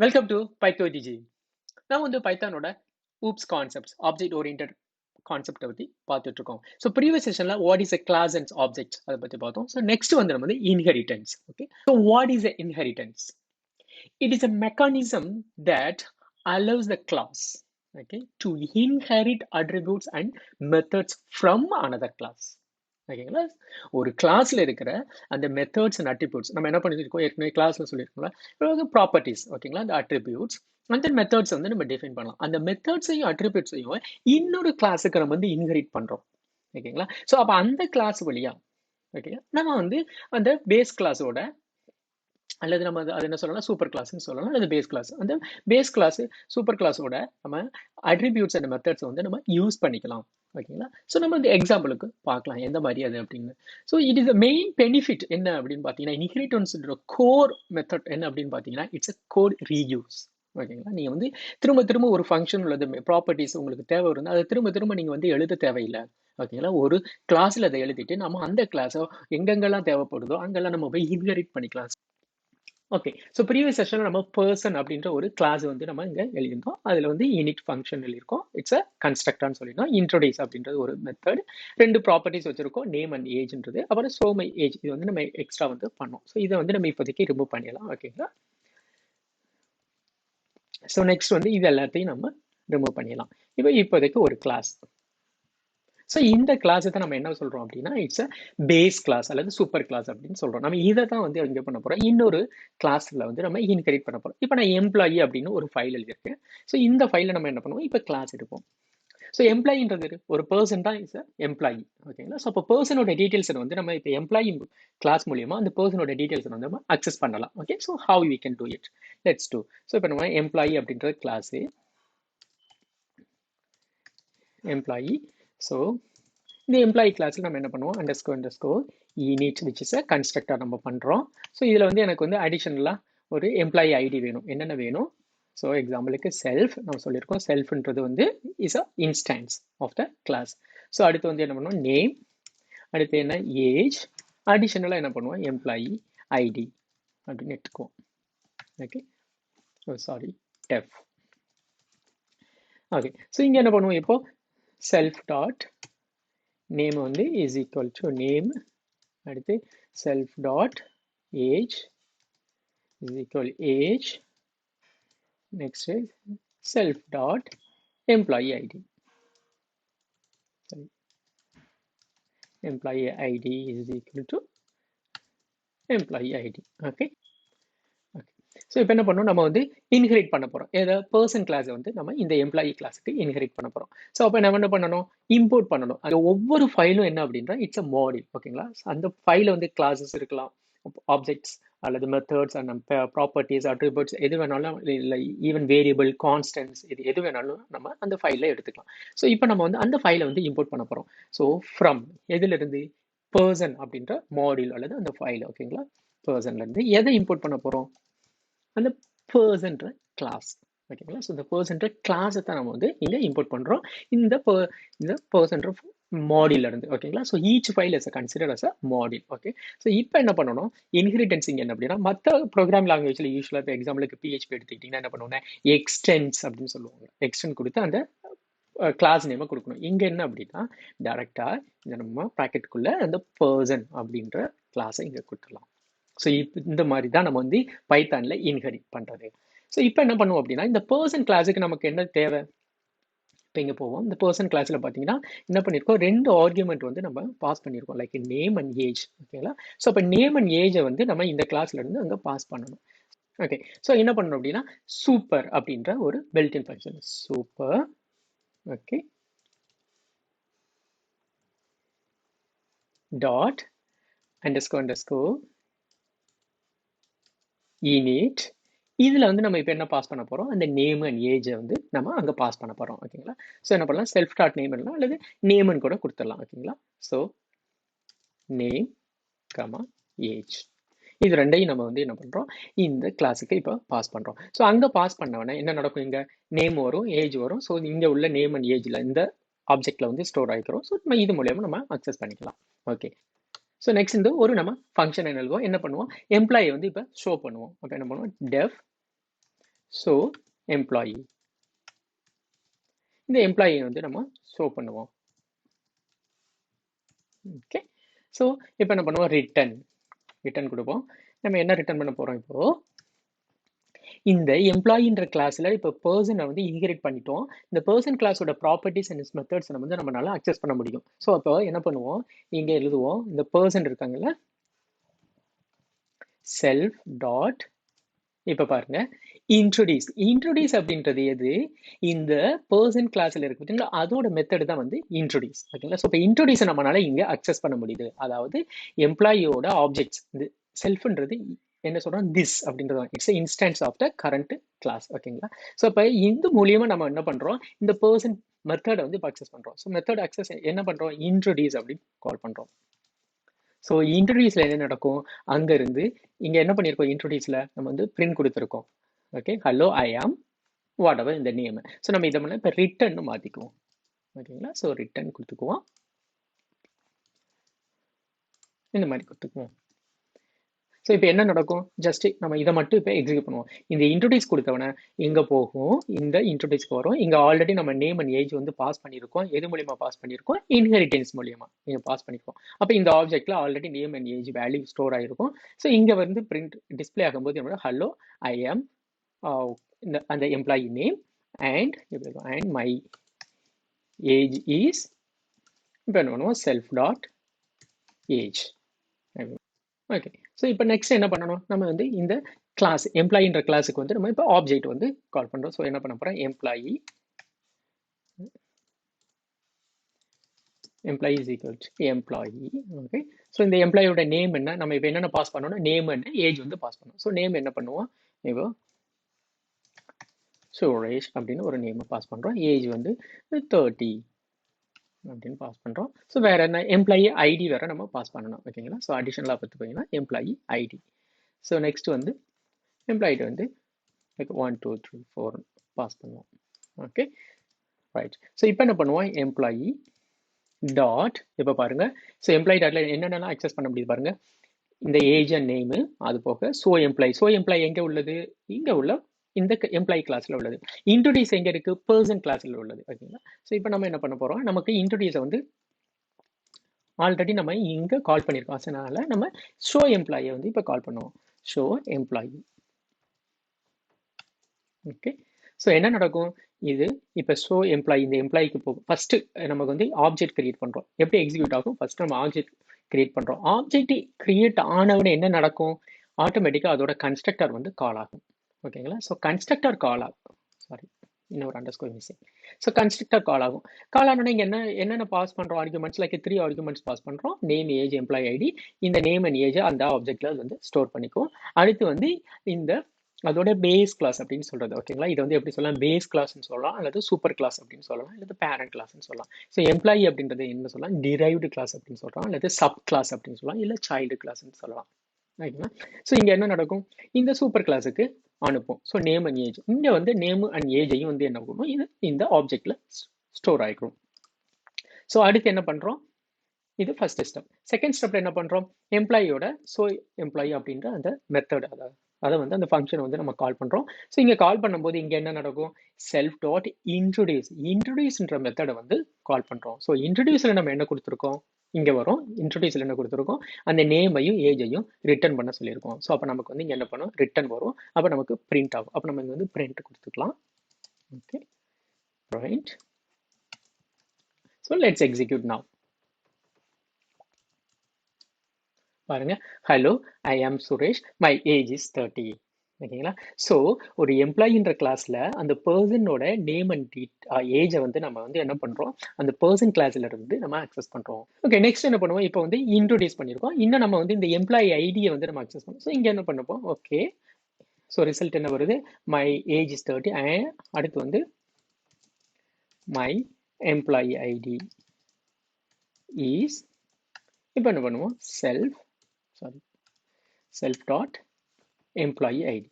Welcome to பைத்தோ டிஜி. நான் வந்து பைத்தானோட ஊப்ஸ் கான்செப்ட்ஸ் ஆப்ஜெக்ட் ஓரியன்டட் கான்செப்டை பற்றி பார்த்துட்டு இருக்கோம். ஸோ ப்ரீவியஸ் செஷனில் what is a class and object அதை பற்றி பார்த்தோம். ஸோ நெக்ஸ்ட் வந்து நம்ம வந்து inheritance. Okay, so what is a inheritance? It is a mechanism that allows the class, okay, to inherit attributes and methods from another class. ஓகேங்களா? ஒரு கிளாஸ்ல இருக்கிற அந்த மெத்தட்ஸ் அண்ட் அட்ரிபியூட்ஸ் நம்ம என்ன பண்ணிருக்கோம், ஏற்கனவே கிளாஸ்ல சொல்லியிருக்கோம்ல, இப்போ ப்ராப்பர்ட்டிஸ். ஓகேங்களா? அந்த அட்ரிபியூட்ஸ் அந்த மெத்தட்ஸ் வந்து நம்ம டிஃபைன் பண்ணலாம். அந்த மெத்தட்ஸையும் அட்ரிபியூட்ஸையும் இன்னொரு கிளாஸுக்கு நம்ம வந்து இன்ஹெரிட் பண்றோம். ஓகேங்களா? ஸோ அப்போ அந்த கிளாஸ் வழியா ஓகேங்களா நம்ம வந்து அந்த பேஸ் கிளாஸோட அல்லது நம்ம அது என்ன சொல்லலாம், சூப்பர் கிளாஸ்ன்னு சொல்லலாம், அல்லது பேஸ் கிளாஸ். அந்த பேஸ் கிளாஸ் சூப்பர் கிளாஸோட நம்ம அட்ரிபியூட்ஸ் அண்ட் மெத்தட்ஸ் வந்து நம்ம யூஸ் பண்ணிக்கலாம். ஓகேங்களா? ஸோ நம்ம இந்த எக்ஸாம்பிளுக்கு பார்க்கலாம் எந்த மாதிரி அது அப்படின்னு. So it is main benefit என்ன அப்படின்னு பார்த்தீங்கன்னா, இன்ஹெரிட்டன்ஸ்ன்ற கோர் மெத்தட் என்ன அப்படின்னு பார்த்தீங்கன்னா, இட்ஸ் அ கோட் ரீயூஸ். ஓகேங்களா? நீங்க வந்து திரும்ப திரும்ப ஒரு ஃபங்க்ஷன் உள்ளது ப்ராப்பர்ட்டிஸ் உங்களுக்கு தேவை இருந்தால் அதை திரும்ப திரும்ப நீங்க வந்து எழுத தேவையில்லை. ஓகேங்களா? ஒரு கிளாஸ்ல அதை எழுதிட்டு நம்ம அந்த கிளாஸோ எங்கெங்கெல்லாம் தேவைப்படுதோ அங்கெல்லாம் நம்ம போய் இன்ஹெரிட் பண்ணிக்கலாம். ஓகே, ஸோ ப்ரீவியஸ் செஷனில் நம்ம பர்சன் அப்படின்ற ஒரு கிளாஸ் வந்து நம்ம இங்கே எழுதியிருந்தோம். அதில் வந்து யூனிட் ஃபங்க்ஷன் எழுதியிருக்கோம். இட்ஸ் அ கன்ஸ்ட்ரக்டான்னு சொல்லியிருந்தோம். இன்ட்ரோடியூஸ் அப்படின்றது ஒரு மெத்தட். 2 ப்ராப்பர்ட்டிஸ் வச்சிருக்கோம், நேம் அண்ட் ஏஜ்ன்றது. அப்புறம் ஷோ மை ஏஜ், இது வந்து நம்ம எக்ஸ்ட்ரா வந்து பண்ணோம். ஸோ இதை வந்து நம்ம இப்போதைக்கு ரிமூவ் பண்ணிடலாம். ஓகேங்களா? ஸோ நெக்ஸ்ட் வந்து இது எல்லாத்தையும் நம்ம ரிமூவ் பண்ணிடலாம். இப்போதைக்கு ஒரு கிளாஸ். ஸோ இந்த கிளாஸை தான் நம்ம என்ன சொல்றோம் அப்படின்னா, இட்ஸ் அ பேஸ் கிளாஸ் அல்லது சூப்பர் கிளாஸ் அப்படின்னு சொல்றோம். நம்ம இதை தான் வந்து எங்க பண்ண போறோம், இன்னொரு கிளாஸ்ல வந்து நம்ம இன்ஹெரிட் பண்ண போறோம். இப்போ நான் எம்ப்ளாயி அப்படின்னு ஒரு ஃபைல் எழுதியிருக்கேன். ஸோ இந்த ஃபைலை நம்ம என்ன பண்ணுவோம், இப்போ கிளாஸ் எடுப்போம். ஸோ எம்ப்ளாயின்றது ஒரு பர்சன் தான் இஸ் எம்ப்ளாயி. ஓகேங்களா? ஸோ அப்போ பர்சனோட டீடைல்ஸ் வந்து நம்ம இப்போ எம்ப்ளாயி கிளாஸ் மூலியமா அந்த பர்சனோட டீடைல்ஸ் வந்து நம்ம அக்சஸ் பண்ணலாம். Okay, so how we can do it, let's do. So இப்போ நம்ம எம்ப்ளாயி அப்படின்ற கிளாஸ் எம்ப்ளாயி. ஸோ இந்த எம்ப்ளாயி கிளாஸில் நம்ம என்ன பண்ணுவோம், underscore init which is a constructor நம்ம பண்ணுறோம். ஸோ இதில் வந்து எனக்கு வந்து அடிஷனலாக ஒரு எம்ப்ளாயி ஐடி வேணும். என்னென்ன வேணும்? ஸோ எக்ஸாம்பிளுக்கு செல்ஃப் நம்ம சொல்லியிருக்கோம். செல்ஃப்ன்றது வந்து is a instance of the class. So அடுத்து வந்து என்ன பண்ணுவோம், நேம். அடுத்து என்ன, ஏஜ். அடிஷனலாக என்ன பண்ணுவோம், எம்ப்ளாயி ஐடி அப்படின்னு எடுத்துக்குவோம். Okay, sorry, def. Okay, so இங்கே என்ன பண்ணுவோம், இப்போ செல்ஃப் டாட் நேம் வந்து இஸ் ஈக்குவல் டு நேம். அடுத்து self dot age is equal age. Next self dot employee ID. Employee ID is equal to employee ID. Okay, so இப்போ என்ன பண்ணோம், நம்ம வந்து இன்ஹெரிட் பண்ண போகிறோம். ஏதாவது பர்சன் கிளாஸை வந்து நம்ம இந்த எம்ப்ளாயி கிளாஸுக்கு இன்ஹெரிட் பண்ண போகிறோம். ஸோ அப்போ நம்ம என்ன பண்ணணும், இம்போர்ட் பண்ணணும். அது ஒவ்வொரு ஃபைலும் என்ன அப்படின்னா இட்ஸ் அ மாடியூல். ஓகேங்களா? அந்த ஃபைலில் வந்து கிளாஸஸ் இருக்கலாம், ஆப்ஜெக்ட்ஸ் அல்லது மெத்தட்ஸ் அண்ட் ப்ராப்பர்ட்டிஸ் அட்ரிபியூட்ஸ் எது வேணாலும், இல்லை ஈவன் வேரியபிள் கான்ஸ்டன்ஸ், இது எது வேணாலும் நம்ம அந்த ஃபைலில் எடுத்துக்கலாம். ஸோ இப்போ நம்ம வந்து அந்த ஃபைலை வந்து இம்போர்ட் பண்ண போகிறோம். ஸோ ஃப்ரம் எதுலேருந்து, பர்சன் அப்படின்ற மாடியூல் அல்லது அந்த ஃபைல். ஓகேங்களா? பர்சன்லேருந்து எதை இம்போர்ட் பண்ண போகிறோம், அந்த பர்சன்ற கிளாஸ். ஓகேங்களா? ஸோ இந்த பர்சன்ற கிளாஸை தான் நம்ம வந்து இங்கே இம்போர்ட் பண்ணுறோம் இந்த பர்சன்ற மாடியூல்ல இருந்து. ஓகேங்களா? So each file is consider as a module. Okay, so இப்போ என்ன பண்ணணும், இன்ஹெரிட்டன்ஸ் இங்கே என்ன அப்படின்னா, மற்ற ப்ரோக்ராம் லாங்குவேஜில் யூஸ்வலாக இப்போ எக்ஸாம்பிளுக்கு PHP எடுத்துக்கிட்டிங்கன்னா என்ன பண்ணுவோம்னா, எக்ஸ்டென்ஸ் அப்படின்னு சொல்லுவாங்க. எக்ஸ்டென்ட் கொடுத்து அந்த கிளாஸ் நேமை கொடுக்கணும். இங்கே என்ன அப்படின்னா, டேரெக்டாக இந்த நம்ம ப்ராக்கெட்டுக்குள்ளே அந்த பர்சன் அப்படின்ற கிளாஸை இங்கே கொடுத்துடலாம். ஸோ இந்த மாதிரி தான் நம்ம வந்து பைத்தானில் இன்ஹெரிட் பண்ணுறது. ஸோ இப்போ என்ன பண்ணுவோம் அப்படின்னா, இந்த பர்சன் கிளாஸுக்கு நமக்கு என்ன தேவை, இப்போ இங்கே போவோம். இந்த பர்சன் கிளாஸில் பார்த்தீங்கன்னா என்ன பண்ணியிருக்கோம், 2 ஆர்குமெண்ட் வந்து நம்ம பாஸ் பண்ணியிருக்கோம், லைக் நேம் அண்ட் ஏஜ். ஓகேங்களா? ஸோ அப்போ நேம் அண்ட் ஏஜை வந்து நம்ம இந்த கிளாஸ்ல இருந்து அங்கே பாஸ் பண்ணணும். ஓகே, ஸோ என்ன பண்ணணும் அப்படின்னா, சூப்பர் அப்படின்ற ஒரு built in function, super. Okay, dot underscore init. இதில் வந்து நம்ம இப்போ என்ன பாஸ் பண்ண போகிறோம், அந்த நேம் அண்ட் ஏஜை வந்து நம்ம அங்கே பாஸ் பண்ண போகிறோம். ஓகேங்களா? ஸோ என்ன பண்ணலாம், செல்ஃப் டாட் நேம் எல்லாம் அல்லது நேம்னு கூட கொடுத்துடலாம். ஓகேங்களா? ஸோ நேம் கமா ஏஜ், இது ரெண்டையும் நம்ம வந்து என்ன பண்ணுறோம், இந்த கிளாஸுக்கு இப்போ பாஸ் பண்ணுறோம். ஸோ அங்கே பாஸ் பண்ணவொடனே என்ன நடக்கும், இங்கே நேம் வரும், ஏஜ் வரும். ஸோ இங்கே உள்ள நேம் அண்ட் ஏஜில் இந்த ஆப்ஜெக்டில் வந்து ஸ்டோர் ஆகிக்கிறோம். ஸோ நம்ம இது மூலயமா நம்ம அக்சஸ் பண்ணிக்கலாம். ஓகே, ஸோ நெக்ஸ்ட் இந்த ஒரு நம்ம ஃபங்க்ஷன் எழுதுவோம். என்ன பண்ணுவோம், எம்ப்ளாயி வந்து இப்போ ஷோ பண்ணுவோம். அப்போ என்ன பண்ணுவோம், டெஃப் ஸோ எம்ப்ளாயி, இந்த எம்ப்ளாயி வந்து நம்ம ஷோ பண்ணுவோம். ஓகே, ஸோ இப்போ என்ன பண்ணுவோம், ரிட்டர்ன் கொடுப்போம். நம்ம என்ன ரிட்டர்ன் பண்ண போறோம் இப்போ, இந்த எம்ப்ளாயின்ற கிளாஸ்ல இப்போ பர்சனை வந்து இன்ஹெரிட் பண்ணிட்டோம். இந்த பர்சன் கிளாஸோட ப்ராப்பர்ட்டிஸ் அண்ட் மெத்தட்ஸ் வந்து நம்மளால அக்சஸ் பண்ண முடியும். ஸோ அப்போ என்ன பண்ணுவோம், இங்க எழுதுவோம், இந்த பர்சன் இருக்காங்கல்ல, செல்ஃப் டாட், இப்ப பாருங்க, இன்ட்ரோடியூஸ் அப்படின்றது எது, இந்த பர்சன் கிளாஸ்ல இருக்கு பார்த்தீங்களா, அதோட மெத்தட் தான் வந்து இன்ட்ரோடியூஸ். ஓகேங்களா, ஸோ இப்போ இன்ட்ரோடியூஸை நம்மளால இங்க அக்சஸ் பண்ண முடியுது. அதாவது எம்ப்ளாயியோட ஆப்ஜெக்ட்ஸ், இந்த செல்ஃப்ன்றது என்ன சொல்றோம், திஸ் அப்படின்றது it's instance of the current class. ஓகேங்களா, ஸோ இப்போ இந்த மூலியமா நம்ம என்ன பண்றோம், இந்த பர்சன் மெத்தடை வந்து இப்போ அக்சஸ் பண்றோம். ஸோ மெத்தட் அக்சஸ் என்ன பண்றோம், இன்ட்ரோடியூஸ் அப்படின்னு கால் பண்றோம். ஸோ இன்ட்ரோடியூஸ்ல என்ன நடக்கும், அங்க இருந்து இங்க என்ன பண்ணியிருக்கோம், இன்ட்ரோடியூஸ்ல நம்ம வந்து பிரிண்ட் கொடுத்துருக்கோம். ஓகே, ஹலோ ஐ ஆம் வாட் எவர் இந்த நேம். ஸோ நம்ம இதை இப்போ ரிட்டர்ன் மாத்திக்குவோம். ஓகேங்களா, ஸோ ரிட்டர்ன் கொடுத்துக்குவோம், இந்த மாதிரி கொடுத்துக்குவோம். ஸோ இப்போ என்ன நடக்கும், ஜஸ்ட் நம்ம இதை மட்டும் இப்போ எக்ஸிக்யூட் பண்ணுவோம். இந்த இன்ட்ரோடியூஸ் கொடுத்தவன எங்க போகும், இந்த இன்ட்ரோடியூஸ்க்கு வரும். இங்க ஆல்ரெடி நம்ம நேம் அண்ட் ஏஜ் வந்து பாஸ் பண்ணியிருக்கோம். எது மூலியமா பாஸ் பண்ணியிருக்கோம், இன்ஹெரிட்டன்ஸ் மூலியமா இங்க பாஸ் பண்ணிருக்கோம். அப்போ இந்த ஆப்ஜெக்ட்ல already name and age value store ஆயிருக்கும். ஸோ இங்க வந்து பிரிண்ட் டிஸ்பிளே ஆகும்போது என்னோட ஹலோ ஐ ஆம் அந்த employee name and my age is, இப்போ என்ன பண்ணுவோம், self dot age. Okay, so இப்போ நெக்ஸ்ட் என்ன பண்ணணும், நம்ம வந்து இந்த கிளாஸ் எம்ப்ளாயின்ற கிளாஸுக்கு வந்து நம்ம இப்போ ஆப்ஜெக்ட் வந்து கால் பண்ணுறோம். ஸோ என்ன பண்ண போகிறோம், employee is equal to employee. Okay, so இந்த எம்ப்ளாயோட நேம் என்ன, நம்ம இப்போ என்னென்ன பாஸ் பண்ணணும், நேம் அண்ட் ஏஜ் வந்து பாஸ் பண்ணணும். ஸோ நேம் என்ன பண்ணுவோம், இப்போ சுரேஷ் அப்படின்னு ஒரு நேம் பாஸ் பண்ணுறோம். ஏஜ் வந்து 30 அப்படின்னு பாஸ் பண்ணுறோம். ஸோ வேற என்ன, எம்ப்ளாயி ஐடி வேற நம்ம பாஸ் பண்ணணும். ஓகேங்களா, ஸோ அடிஷனலாக பார்த்து போயிங்கன்னா எம்ப்ளாயி ஐடி. ஸோ நெக்ஸ்ட் வந்து எம்ப்ளாயிட்ட வந்து 1 2 3 4 பாஸ் பண்ணுவோம். ஓகே ரைட், ஸோ இப்போ என்ன பண்ணுவோம், எம்ப்ளாயி டாட், இப்போ பாருங்க, ஸோ எம்ப்ளாயி டாட்ல என்னென்னலாம் அக்சஸ் பண்ண முடியுது பாருங்க, இந்த ஏஜ் அண்ட் நேமு, அது போக ஸோ எம்ப்ளாயி எங்கே உள்ளது, இங்கே உள்ள இந்த எம்ப்ளாயி கிளாஸ்ல உள்ளது. இன்ட்ரோடியூஸ் எங்க இருக்கு, பர்சன் கிளாஸ்ல உள்ளது. ஓகேங்களா, ஸோ இப்போ நம்ம என்ன பண்ண போறோம், நமக்கு இன்ட்ரோடியூஸை வந்து ஆல்ரெடி நம்ம இங்க கால் பண்ணியிருக்கோம். அதனால நம்ம ஷோ எம்ப்ளாயை வந்து இப்போ கால் பண்ணுவோம், ஷோ எம்ப்ளாயி. ஓகே, ஸோ என்ன நடக்கும், இது இப்போ ஷோ எம்ப்ளாயி, இந்த எம்ப்ளாய்க்கு போகும். ஃபர்ஸ்ட் நமக்கு வந்து ஆப்ஜெக்ட் கிரியேட் பண்றோம். எப்படி எக்ஸிக்யூட் ஆகும், ஃபர்ஸ்ட் நம்ம ஆப்ஜெக்ட் கிரியேட் பண்றோம். ஆப்ஜெக்ட் கிரியேட் ஆனவுடனே என்ன நடக்கும், ஆட்டோமேட்டிக்கா அதோட கன்ஸ்ட்ரக்டர் வந்து கால் ஆகும். ஓகேங்களா, ஸோ கன்ஸ்ட்ரக்டர் கால் ஆகும், சாரி இன்னொரு underscore missing. So constructor call ஆகும். கால் ஆனோடனே இங்கே என்னென்ன பாஸ் பண்ணுறோம், ஆர்குமெண்ட்ஸ் லைக் 3 ஆர்குமெண்ட்ஸ் பாஸ் பண்ணுறோம், நேம் ஏஜ் எம்ப்ளாயி ஐடி. இந்த நேம் அண்ட் ஏஜ் அந்த ஆப்ஜெக்ட்ல வந்து ஸ்டோர் பண்ணிக்கும். அடுத்து வந்து இந்த அதோட பேஸ் கிளாஸ் அப்படின்னு சொல்றது. ஓகேங்களா, இது வந்து எப்படி சொல்லலாம், பேஸ் கிளாஸ்ன்னு சொல்லலாம், அல்லது சூப்பர் கிளாஸ் அப்படின்னு சொல்லலாம், அல்லது பேரண்ட் கிளாஸ்ன்னு சொல்லலாம். ஸோ எம்ப்ளாயி அப்படின்றது என்ன சொல்லலாம், டிரைவ்டு கிளாஸ் அப்படின்னு சொல்றோம், அல்லது சப் கிளாஸ் அப்படின்னு சொல்லலாம், இல்லை சைல்டு கிளாஸ்ன்னு சொல்லலாம். ஓகேங்களா, ஸோ இங்க என்ன நடக்கும், இந்த சூப்பர் கிளாஸுக்கு அனுப்பும். ஸோ நேம் அண்ட் ஏஜ், இங்க வந்து நேம் அண்ட் ஏஜையும் வந்து என்ன பண்ணும், இது இந்த ஆப்ஜெக்ட்ல ஸ்டோர் ஆகிக்கும். ஸோ அடுத்து என்ன பண்றோம், இது ஃபர்ஸ்ட் ஸ்டெப். செகண்ட் ஸ்டெப்ல என்ன பண்றோம், எம்ப்ளாயியோட ஸோ எம்ப்ளாயி அப்படின்ற அந்த மெத்தட், அதை வந்து அந்த ஃபங்க்ஷன் வந்து நம்ம கால் பண்றோம். ஸோ இங்க கால் பண்ணும்போது இங்க என்ன நடக்கும், செல்ஃப் டாட் இன்ட்ரோடியூஸ்ன்ற மெத்தடை வந்து கால் பண்றோம். ஸோ இன்ட்ரோடியூஸ்ல நம்ம என்ன கொடுத்துருக்கோம், இங்க வரும், இன்ட்ரோடியூஸ்ல என்ன கொடுத்துருக்கோம், அந்த நேமையும் ஏஜையும் ரிட்டர்ன் பண்ண சொல்லியிருக்கோம். ஸோ அப்போ நமக்கு வந்து இங்க என்ன பண்ணும், ரிட்டர்ன் வரும். அப்போ நமக்கு பிரிண்ட் ஆகும். அப்போ நம்ம இங்க வந்து பிரிண்ட் கொடுத்துக்கலாம். Okay right, so let's execute now. பாருங்க, hello I am Suresh, my age is 30. ஓகேங்களா, ஸோ ஒரு எம்ப்ளாயின்ற கிளாஸ்ல அந்த பர்சனோட நேம் அண்ட் ஏஜை வந்து நம்ம வந்து என்ன பண்றோம், அந்த பர்சன் கிளாஸ்ல இருந்து நம்ம அக்சஸ் பண்றோம். ஓகே நெக்ஸ்ட் என்ன பண்ணுவோம், இப்போ வந்து இன்ட்ரோடியூஸ் பண்ணிருக்கோம், இன்னும் நம்ம வந்து இந்த எம்ப்ளாயி ஐடியை வந்து நம்ம அக்சஸ் பண்ணுவோம். ஸோ இங்க என்ன பண்ணுவோம், ஓகே ஸோ ரிசல்ட் என்ன வருது, மை ஏஜ் இஸ் 30 அண்ட் அடுத்து வந்து மை எம்ப்ளாயி ஐடி இஸ், இப்போ என்ன பண்ணுவோம், self dot employee ID.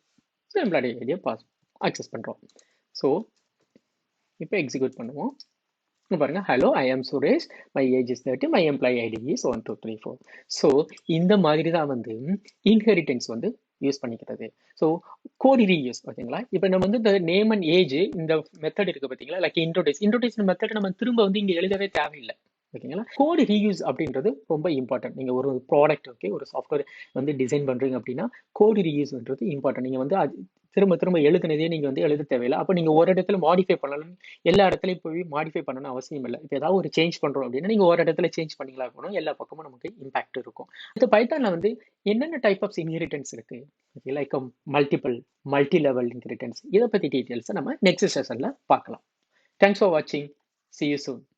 So employee ஐடியை அக்சஸ் பண்ணுறோம். ஸோ இப்போ எக்ஸிக்யூட் பண்ணுவோம். பாருங்க, hello I am Suresh, my age is 30, my employee ID is 1 2 3 4. So இந்த மாதிரி தான் வந்து இன்ஹெரிட்டன்ஸ் வந்து யூஸ் பண்ணிக்கிறது. ஸோ கோட் ரீயூஸ் ஓகேங்களா? இப்போ நம்ம வந்து இந்த நேம் அண்ட் ஏஜ் இந்த மெத்தட் இருக்கு பார்த்தீங்களா? லைக் இன்ட்ரோடியூஸ் மெத்தட் நம்ம திரும்ப வந்து இங்க எழுதவே தேவையில்ல. ஓகேங்களா? கோட் ரீயூஸ் அப்படின்றது ரொம்ப இம்பார்ட்டன்ட். நீங்க ஒரு ப்ராடக்ட் ஓகே, ஒரு சாஃப்ட்வேர் வந்து டிசைன் பண்றீங்க அப்படின்னா, கோட் ரீயூஸ்ன்றது இம்பார்ட்டன்ட். நீங்க வந்து அது திரும்ப திரும்ப எழுதுனதே நீங்க வந்து எழுத தேவையில்ல. அப்ப நீங்க ஒரு இடத்துல மாடிஃபை பண்ணலாம். எல்லா இடத்துலயும் போய் மாடிஃபை பண்ணணும்னு அவசியம் இல்ல. இப்ப ஏதாவது ஒரு சேஞ்ச் பண்றோம் அப்படின்னா, நீங்க ஒரு இடத்துல சேஞ்ச் பண்ணீங்களா இருக்கணும். எல்லா பக்கமும் நமக்கு இம்பாக்ட் இருக்கும். அடுத்து பைத்தான்ல வந்து என்னென்ன டைப் ஆஃப் இன்ஹெரிடன்ஸ் இருக்கு? Like multiple, multi level inheritance. இத பத்தி டீடைல்ஸ நம்ம நெக்ஸ்ட் செஷன்ல பார்க்கலாம். தேங்க்ஸ் ஃபார் வாட்சிங். See you soon.